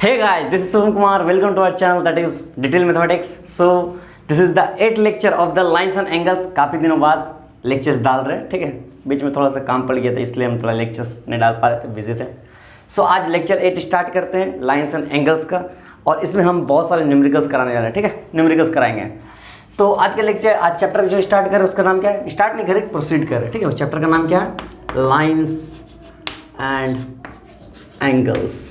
Hey guys, this is Subham Kumar. Welcome to our channel that is Detail Mathematics. So this is the 8th lecture of the lines and angles. काफ़ी दिनों बाद lectures डाल रहे हैं, ठीक है। बीच में थोड़ा सा काम पड़ गया था इसलिए हम थोड़ा लेक्चर्स नहीं डाल पा रहे थे, बिजी थे। सो आज लेक्चर 8 स्टार्ट करते हैं लाइन्स एंड एंगल्स का, और इसमें हम बहुत सारे न्यूमेरिकल्स कराने जा रहे हैं, ठीक है। न्यूमेरिकल्स कराएंगे। तो आज के लेक्चर, आज चैप्टर जो स्टार्ट करें उसका नाम क्या है, स्टार्ट नहीं करें प्रोसीड करें, ठीक है। चैप्टर का नाम क्या है, लाइन्स एंड एंगल्स।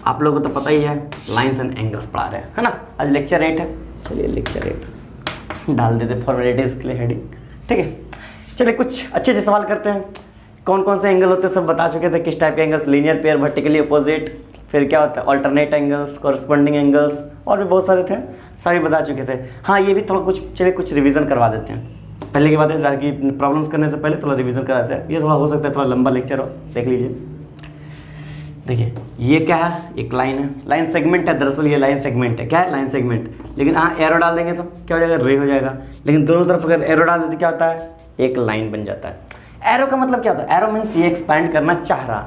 आप लोगों को तो पता ही है, लाइन्स एंड एंगल्स पढ़ा रहे हैं, है ना। आज लेक्चर 8 है, चलिए लेक्चर 8 डाल देते फॉर्मेलिटीज़ के लिए हेडिंग, ठीक है। चलिए कुछ अच्छे अच्छे सवाल करते हैं। कौन कौन से एंगल होते हैं सब बता चुके थे, किस टाइप के angles, linear pair, vertically opposite, फिर क्या होता है अल्टरनेट एंगल्स, कॉरस्पॉन्डिंग एंगल्स, और भी बहुत सारे थे, सभी बता चुके थे। हाँ, ये भी थोड़ा कुछ, चलिए कुछ रिवीजन करवा देते हैं पहले की बात है, ताकि प्रॉब्लम्स करने से पहले थोड़ा रिवीजन कराते हैं। ये थोड़ा हो सकता है थोड़ा लंबा लेक्चर हो, देख लीजिए। देखिए ये क्या है, एक लाइन है, लाइन सेगमेंट है। दरअसल ये लाइन सेगमेंट है, क्या है, लाइन सेगमेंट। लेकिन हाँ एरो डाल देंगे तो क्या हो जाएगा, रे हो जाएगा। लेकिन दोनों तरफ अगर एरो डाल देते क्या होता है, एक लाइन बन जाता है। एरो का मतलब क्या होता है, एरो मीन्स ये एक्सपैंड करना चाह रहा,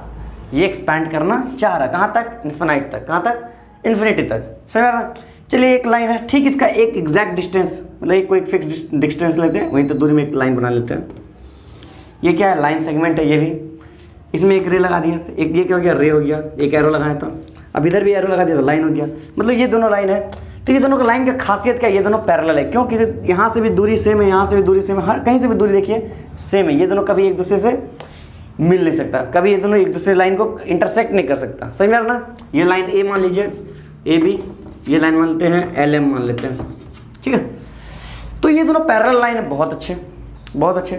ये एक्सपैंड करना चाह रहा, कहाँ तक, इन्फिनाइट तक, कहाँ तक, इन्फिनिटी तक, समझ रहा। चलिए एक लाइन है, ठीक, इसका एक एग्जैक्ट डिस्टेंस, मतलब एक कोई फिक्स डिस्टेंस लेते हैं, वहीं तो दूरी में एक लाइन बना लेते हैं। ये क्या है, लाइन सेगमेंट है। ये भी, इसमें एक रे लगा दिया, एक ये क्या हो गया, रे हो गया, एक एरो लगाया तो अब इधर भी एरो लगा दिया तो लाइन हो गया। मतलब ये दोनों लाइन है। तो ये दोनों का लाइन का खासियत क्या है, ये दोनों पैरेलल है, क्योंकि यहाँ से भी दूरी सेम है, यहाँ से भी दूरी सेम है, हर कहीं से भी दूरी देखिए सेम है। ये दोनों कभी एक दूसरे से मिल नहीं सकता, कभी ये दोनों एक दूसरे लाइन को इंटरसेक्ट नहीं कर सकता, सही में ना। ये लाइन ए मान लीजिए, ए बी, ये लाइन मान लेते हैं एल एम मान लेते हैं, ठीक है। तो ये दोनों पैरेलल लाइन है, बहुत अच्छे, बहुत अच्छे।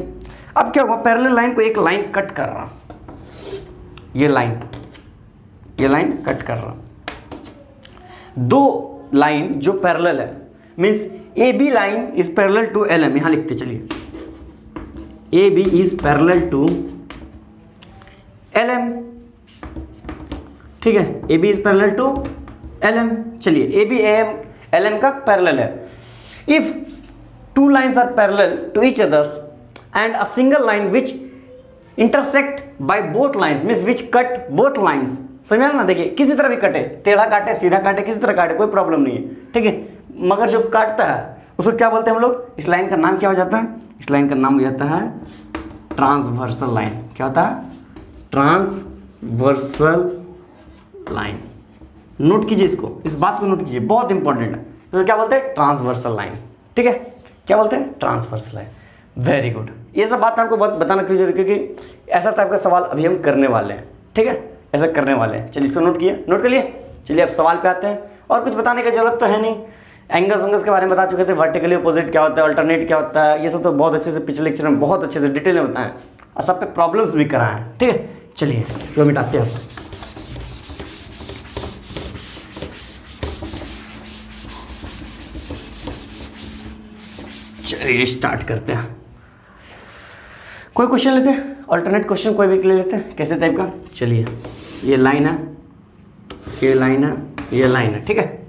अब क्या हुआ, पैरेलल लाइन को एक लाइन कट कर रहा, ये लाइन कट कर रहा। दो लाइन जो पैरेलल है, means A B line is parallel to L M, यहां लिखते चलिए, A B is parallel to L M, ठीक है। A B is parallel to L M, चलिए A B M L M का पैरेलल है। If two lines are parallel to each others and a single line which intersect by both lines means which cut both lines, समझ ना। देखिए किसी तरह भी कटे, टेढ़ा काटे, सीधा काटे, किसी तरह काटे, कोई प्रॉब्लम नहीं है, ठीक है। मगर जो काटता है उसको क्या बोलते हैं हम लोग, इस लाइन का नाम क्या हो जाता है, इस लाइन का नाम हो जाता है ट्रांसवर्सल लाइन। क्या होता है, ट्रांसवर्सल लाइन। नोट कीजिए इसको, इस बात को नोट कीजिए, बहुत इंपॉर्टेंट है। इसको क्या बोलते हैं, ट्रांसवर्सल लाइन, ठीक है। क्या बोलते हैं, ट्रांसवर्सल लाइन। Very good. ये सब बात आपको बहुत बताना क्यों जरूरी, क्योंकि ऐसा टाइप का सवाल अभी हम करने वाले हैं, ठीक है, ऐसा करने वाले हैं। चलिए इसको नोट किए, नोट कर लिए। चलिए अब सवाल पे आते हैं, और कुछ बताने की जरूरत तो है नहीं। एंगल्स के बारे में बता चुके थे, वर्टिकली अपोजिट क्या होता है, अल्टरनेट क्या होता है, ये सब तो बहुत अच्छे से पिछले लेक्चर में बहुत अच्छे से डिटेल में बताएं, और सब पे प्रॉब्लम्स भी कराएं, ठीक है। चलिए इसको मिटाते हैं। चलिए स्टार्ट करते हैं। कोई क्वेश्चन लेते हैं, अल्टरनेट क्वेश्चन कोई भी ले लेते हैं, कैसे टाइप का। चलिए ये लाइन है, ये लाइन है, ये लाइन है, ठीक है,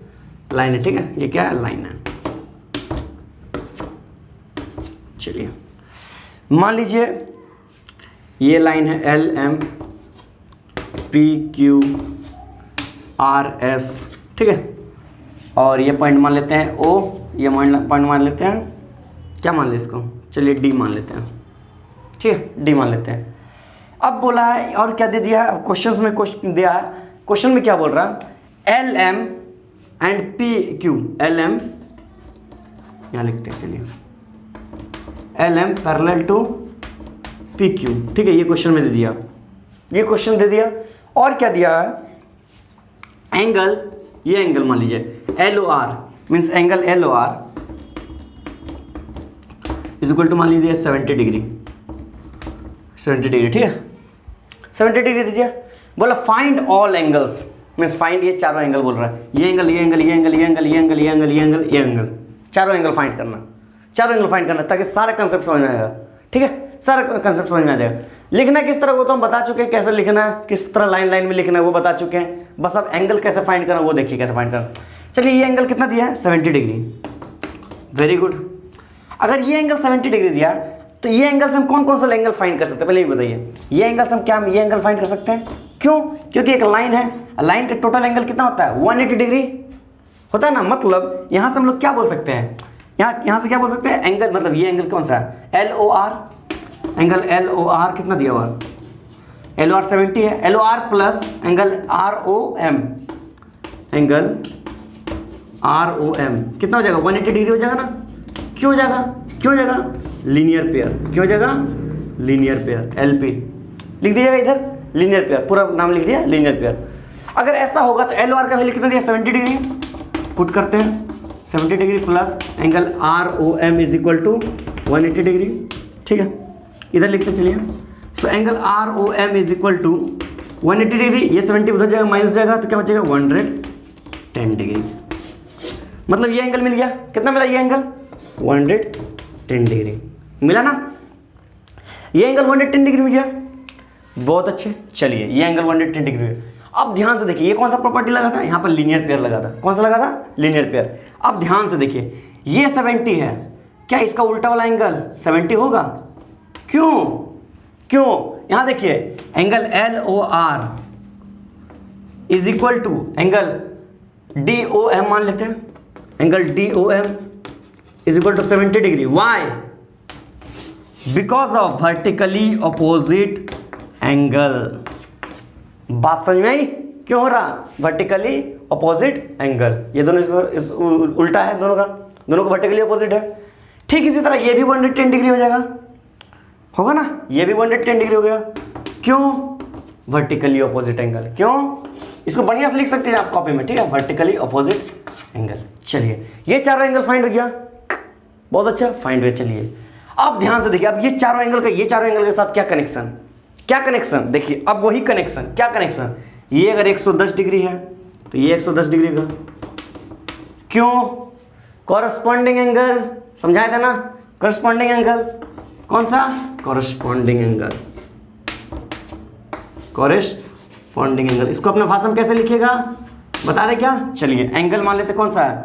लाइन है, ठीक है। ये क्या है, लाइन है। चलिए मान लीजिए ये लाइन है L M P Q R S, ठीक है। और ये पॉइंट मान लेते हैं ओ, ये पॉइंट मान लेते हैं, क्या मान ले इसको, चलिए डी मान लेते हैं, ठीक है, डी मान लेते हैं। अब बोला है, और क्या दे दिया है क्वेश्चन में, क्वेश्चन दिया है, क्वेश्चन में क्या बोल रहा है, L M and P Q, L M यहाँ लिखते हैं, चलिए L M parallel to P Q, ठीक है। ये क्वेश्चन में दे दिया, ये क्वेश्चन दे दिया। और क्या दिया है, एंगल, ये एंगल मान लीजिए L O R, means angle L O R is equal to मान लीजिए 70 डिग्री, 70 डिग्री, ठीक है, 70 डिग्री दीजिए। बोला find all angles, means find, ये चारों एंगल बोल रहा है, ये एंगल, ये एंगल, ये एंगल, ये एंगल, ये एंगल, ये एंगल, ये एंगल, ये एंगल, चारों एंगल फाइंड करना, चारों एंगल फाइंड करना, ताकि सारा कंसेप्ट समझ में आएगा, ठीक है, सारा कंसेप्ट समझ में आ जाएगा। लिखना किस तरह वो तो हम बता चुके हैं, कैसे लिखना है, किस तरह लाइन लाइन में लिखना है वो बता चुके हैं। बस अब एंगल कैसे फाइंड करना वो देखिए, कैसे फाइंड करना। चलिए ये एंगल कितना दिया है, 70 डिग्री, वेरी गुड। अगर ये एंगल 70 डिग्री दिया तो ये एंगल से हम कौन कौन सा एंगल फाइंड कर सकते हैं, पहले ये बताइए। ये एंगल से हम क्या, ये एंगल फाइंड कर सकते हैं, क्यों, क्योंकि एक लाइन है, लाइन का टोटल एंगल कितना होता है 180 डिग्री होता है ना। मतलब यहाँ से हम लोग क्या बोल सकते हैं, यहाँ से क्या बोल सकते हैं, एंगल मतलब ये एंगल कौन सा है LOR, एंगल LOR कितना दिया हुआ है, LOR 70 है, LOR plus angle ROM, angle ROM कितना हो जाएगा 180 डिग्री हो जाएगा ना। क्यों हो जाएगा, क्यों हो जाएगा, लीनियर पेयर, क्यों हो जाएगा लीनियर पेयर, LP लिख दीजिएगा इधर, लीनियर पेयर पूरा नाम लिख दिया लीनियर पेयर। अगर ऐसा होगा तो LOR का वैल्यू कितना दिया 70 डिग्री, पुट करते हैं 70 degree plus angle ROM is equal to 180 degree, ठीक है इधर लिखते चलिए। So angle ROM is equal to 180 degree, ये 70 उधर जाएगा माइनस जाएगा तो क्या बचेगा 110 डिग्री। मतलब ये एंगल मिल गया, कितना मिला ये एंगल 110 डिग्री मिला ना, ये एंगल 110 डिग्री मिल गया, बहुत अच्छे। चलिए ये एंगल 110 डिग्री है। अब ध्यान से देखिए ये कौन सा प्रॉपर्टी लगा था, यहाँ पर लीनियर पेयर लगा था, कौन सा लगा था लीनियर पेयर। अब ध्यान से देखिए ये 70 है, क्या इसका उल्टा वाला एंगल 70 होगा, क्यों क्यों, यहाँ देखिए angle LOR is equal to angle DOM मान लेते हैं, angle DOM is equal to 70 degree, why because of vertically opposite angle. बात समझ में आई, क्यों हो रहा वर्टिकली अपोजिट एंगल, ये दोनों उल्टा है, दोनों का वर्टिकली अपोजिट है। ठीक इसी तरह ये भी 110 डिग्री हो जाएगा, होगा ना, ये भी 110 डिग्री हो गया, क्यों वर्टिकली अपोजिट एंगल, क्यों, इसको बढ़िया से लिख सकते हैं आप कॉपी में, ठीक है वर्टिकली अपोजिट एंगल। चलिए ये चारों एंगल फाइंड हो गया, बहुत अच्छा फाइंड हुआ। चलिए अब ध्यान से देखिए, अब ये चारों एंगल के साथ क्या कनेक्शन, क्या कनेक्शन, देखिए अब वही कनेक्शन, क्या कनेक्शन, ये अगर 110 डिग्री है तो ये 110 डिग्री का, क्यों कॉरस्पॉन्डिंग एंगल, समझाया था ना कॉरस्पॉन्डिंग एंगल, कौन सा कॉरस्पॉन्डिंग एंगल, कॉरस्पॉन्डिंग एंगल। इसको अपने भाषा में कैसे लिखिएगा बता दे क्या, चलिए एंगल मान लेते कौन सा है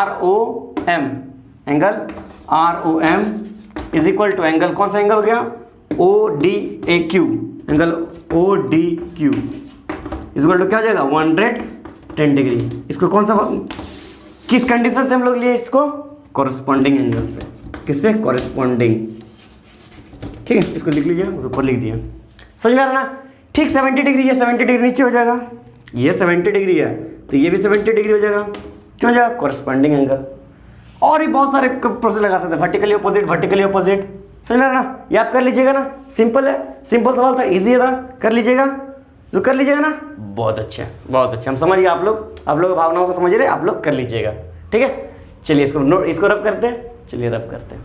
ROM, angle ROM is equal to angle कौन सा एंगल हो गया ODAQ, angle ODQ is equal to क्या हो जाएगा 110 डिग्री। इसको कौन सा, किस कंडीशन से हम लोग लिए इसको, कॉरस्पॉन्डिंग एंगल से, किससे कॉरस्पॉन्डिंग, ठीक है इसको लिख लीजिए, ऊपर लिख दिया, समझ में आ रहा ना। ठीक 70 डिग्री, ये 70 डिग्री नीचे हो जाएगा, ये 70 डिग्री है तो ये भी 70 डिग्री हो जाएगा, क्यों हो जाएगा कॉरस्पॉन्डिंग एंगल। और भी बहुत सारे प्रोसेस लगा सकते हैं, वर्टिकली अपोजिट, समझ में आ रहा ना, ये आप कर लीजिएगा ना, सिंपल है, सिंपल सवाल था, इजी था, कर लीजिएगा, जो कर लीजिएगा ना बहुत अच्छा, बहुत अच्छा, हम समझ गए, आप लोग भावनाओं को समझ रहे, आप लोग कर लीजिएगा, ठीक है। चलिए इसको रब करते हैं, चलिए रब करते हैं।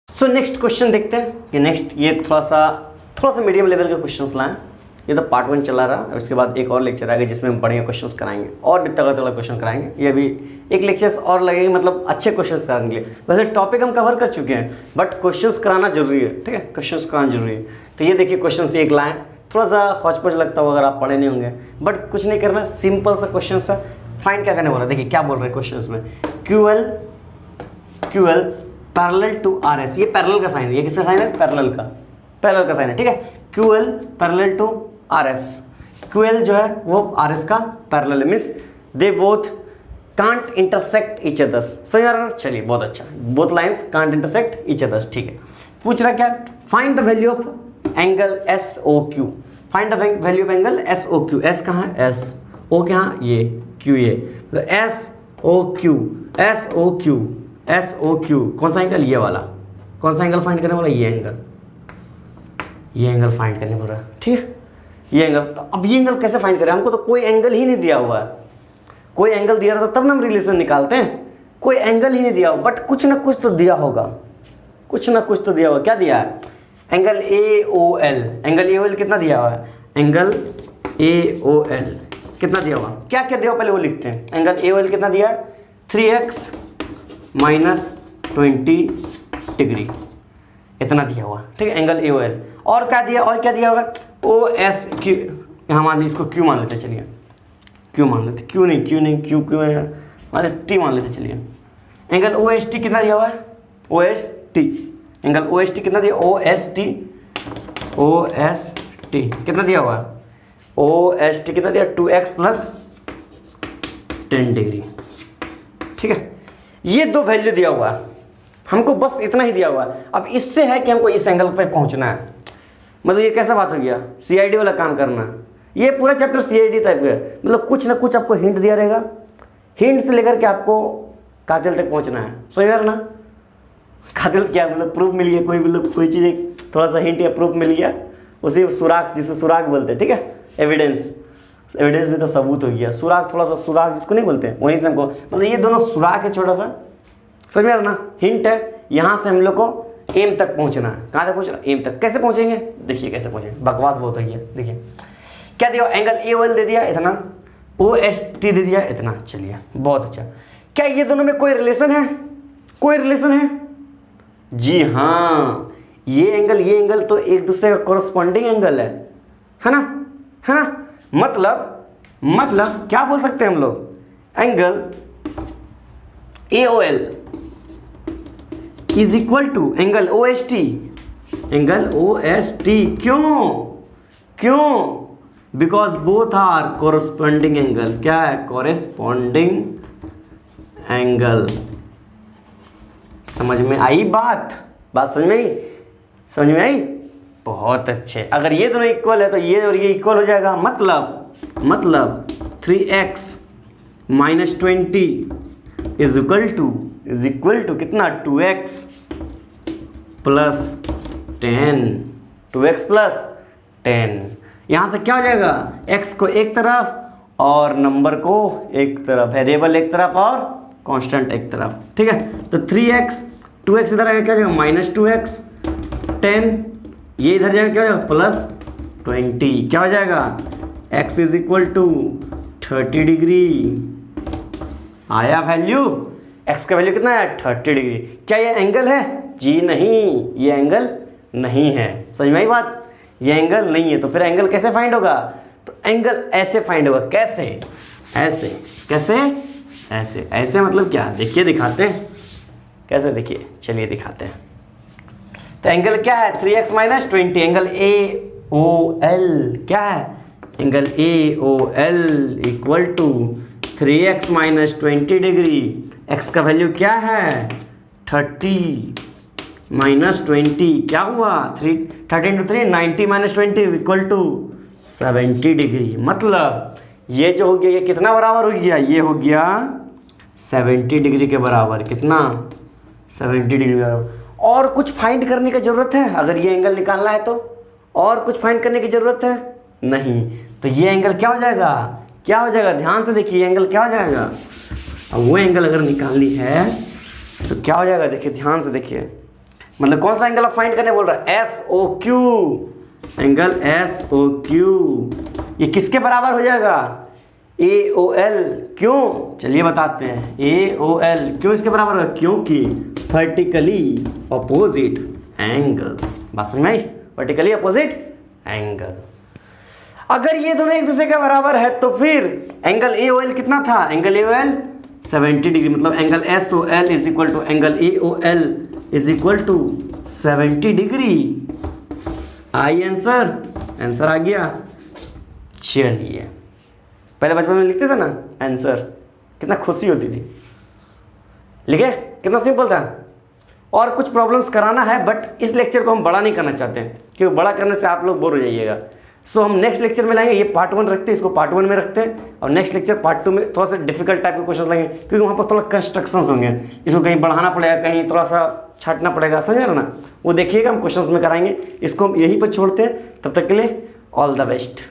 सो नेक्स्ट क्वेश्चन देखते हैं कि नेक्स्ट ये थोड़ा सा मीडियम लेवल के क्वेश्चंस लाएं। ये तो पार्ट 1 चला रहा है, उसके बाद एक और लेक्चर आएगा जिसमें हम बढ़िया क्वेश्चंस कराएंगे और भी तगड़ा क्वेश्चन कराएंगे। ये भी एक लेक्चर्स और लगेंगे, मतलब अच्छे क्वेश्चंस कराने के लिए। वैसे टॉपिक हम कवर कर चुके हैं बट क्वेश्चंस कराना जरूरी है, ठीक है क्वेश्चंस कराना जरूरी है। तो ये देखिए क्वेश्चन एक लाएँ, थोड़ा सा हौच-पौच लगता होगा अगर आप पढ़े नहीं होंगे, बट कुछ नहीं करना, सिंपल सा क्वेश्चन सा फाइंड क्या करने बोला। देखिए क्या बोल रहे हैं क्वेश्चन में, QL पैरेलल टू RS, ये पैरेलल का साइन है, ये किसका साइन है पैरेलल का साइन है, ठीक है। QL parallel to RS, QL जो है वो RS का पैरेलल है, means they both can't intersect each others, समझ आ रहा है। चलिए बहुत अच्छा, both lines can't intersect each others, ठीक है। पूछ रहा क्या, find the value of angle SOQ, find the value of angle SOQ, S कहाँ है S, O कहाँ ये Q, ये तो SOQ कौन सा एंगल, ये वाला, कौन सा एंगल फाइंड करने वाला, ये एंगल फाइंड करने वाला, ठीक है ये एंगल। तो अब ये एंगल कैसे फाइंड करें, हमको तो कोई एंगल ही नहीं दिया हुआ है, कोई एंगल दिया रहता तब ना हम रिलेशन निकालते हैं, कोई एंगल ही नहीं दिया हुआ, बट कुछ ना कुछ तो दिया होगा, कुछ ना कुछ तो दिया हुआ। क्या दिया है, एंगल AOL, एंगल AOL कितना दिया हुआ है, एंगल AOL कितना दिया हुआ, क्या क्या दिया हुआ पहले वो लिखते हैं। एंगल AOL कितना दिया है 3x - 20 डिग्री, इतना दिया हुआ, ठीक है एंगल AOL। और क्या दिया, और क्या दिया होगा OSQ, यहाँ मान लीजिए इसको Q मान लेते हैं, चलिए क्यू मान लेते, क्यू नहीं क्यू है यार, मान लेते टी मान लेते। चलिए एंगल ओ एस टी कितना दिया हुआ है, O S T, angle O S T कितना दिया, ओ एस टी कितना दिया हुआ है, ओ एस टी कितना दिया 2x प्लस 10 डिग्री। ठीक है, ये दो वैल्यू दिया हुआ है हमको, बस इतना ही दिया हुआ है। अब इससे है कि हमको इस एंगल पे पहुंचना है, मतलब ये कैसा बात हो गया, सीआईडी वाला काम करना। ये पूरा चैप्टर सीआईडी टाइप का है, मतलब कुछ ना कुछ आपको हिंट दिया रहेगा, हिंट से लेकर के आपको कातिल तक पहुंचना है। सही है ना, कातिल क्या मतलब प्रूफ मिल गया, कोई मतलब कोई चीज़ थोड़ा सा हिंट या प्रूफ मिल गया, उसी सुराग, जिसे सुराग बोलते हैं। ठीक है, एविडेंस में तो सबूत हो गया, सुराग थोड़ा सा, सुराग जिसको नहीं बोलते वहीं से हमको, मतलब ये दोनों सुराग है छोटा सा, समझ में आ रहा ना, हिंट है। यहाँ से हम लोग को एम तक पहुँचना है, कहाँ तक पहुँचना, एम तक। कैसे पहुँचेंगे, देखिए कैसे पहुँचेंगे, बकवास बहुत हो गया। देखिए क्या दिया, एंगल ए ओ एल दे दिया इतना, ओ एस टी दे दिया इतना। चलिए बहुत अच्छा, क्या ये दोनों में कोई रिलेशन है, कोई रिलेशन है? जी हाँ, ये एंगल तो एक दूसरे का कॉरस्पॉन्डिंग एंगल है ना। मतलब क्या बोल सकते हैं हम लोग, angle A O L is equal to angle O S T, क्यों? Because both are corresponding angle. क्या है, कॉरस्पॉन्डिंग एंगल। समझ में आई बात समझ में आई? बहुत अच्छे। अगर ये दोनों इक्वल है तो ये और ये इक्वल हो जाएगा, मतलब 3x minus 20 is equal to कितना, 2x प्लस 10, 2x प्लस 10। यहाँ से क्या हो जाएगा, x को एक तरफ और नंबर को एक तरफ, वेरिएबल एक तरफ और कांस्टेंट एक तरफ। ठीक है, तो 3x 2x इधर आएगा, क्या हो जाएगा माइनस 2x, 10 ये इधर जाएगा, क्या हो जाएगा प्लस 20, क्या हो जाएगा x is equal to 30 degree. आया वैल्यू, x का वैल्यू कितना है 30 डिग्री। क्या ये एंगल है? जी नहीं, ये एंगल नहीं है। समझ में आई बात, ये एंगल नहीं है। तो फिर एंगल कैसे फाइंड होगा, तो एंगल ऐसे फाइंड होगा। कैसे, ऐसे मतलब क्या, देखिए दिखाते हैं कैसे, देखिए चलिए दिखाते हैं। तो एंगल क्या है 3x minus 20, angle A O L क्या है, angle A O L equal to 3x minus 20 degree. x का वैल्यू क्या है 30 माइनस 20, क्या हुआ 30 into 3 90 minus 20 equal to 70 degree. मतलब ये जो हो गया, ये कितना बराबर हो गया, ये हो गया 70 डिग्री के बराबर। कितना, 70 डिग्री बराबर। और कुछ फाइंड करने की ज़रूरत है, अगर ये एंगल निकालना है तो और कुछ फाइंड करने की ज़रूरत है नहीं। तो ये एंगल क्या हो जाएगा, ध्यान से देखिए, एंगल क्या हो जाएगा। अब वो एंगल अगर निकालनी है तो क्या हो जाएगा, देखिए ध्यान से देखिए, मतलब कौन सा एंगल आप फाइंड करने बोल रहा है, S O Q, angle S O Q. ये किसके बराबर हो जाएगा, ए ओ एल। क्यों, चलिए बताते हैं। ए ओ एल क्यों इसके बराबर होगा, क्योंकि वर्टिकली अपोजिट एंगल। बात समझ में आई, वर्टिकली अपोजिट एंगल। अगर ये दोनों एक दूसरे के बराबर है तो फिर एंगल ए ओ एल कितना था, angle A O L 70 degree. मतलब angle S O L is equal to angle A O L is equal to 70 degree. आई आंसर आ गया। चलिए, पहले बचपन में लिखते थे ना आंसर, कितना खुशी होती थी, लिखे कितना सिंपल था। और कुछ प्रॉब्लम्स कराना है, बट इस लेक्चर को हम बड़ा नहीं करना चाहते हैं, क्योंकि बड़ा करने से आप लोग बोर हो जाइएगा। सो हम नेक्स्ट लेक्चर में लाएंगे, ये पार्ट 1 रखते हैं, इसको पार्ट 1 में रखते हैं, और नेक्स्ट लेक्चर पार्ट 2 में थोड़ा सा डिफिकल्ट टाइप के क्वेश्चन लाएंगे, क्योंकि वहाँ पर थोड़ा कंस्ट्रक्शंस होंगे, इसको कहीं बढ़ाना पड़ेगा, कहीं थोड़ा सा छाटना पड़ेगा, समझ रहे ना, वो देखिएगा हम क्वेश्चंस में कराएंगे। इसको हम यहीं पर छोड़ते हैं, तब तक के लिए ऑल द बेस्ट।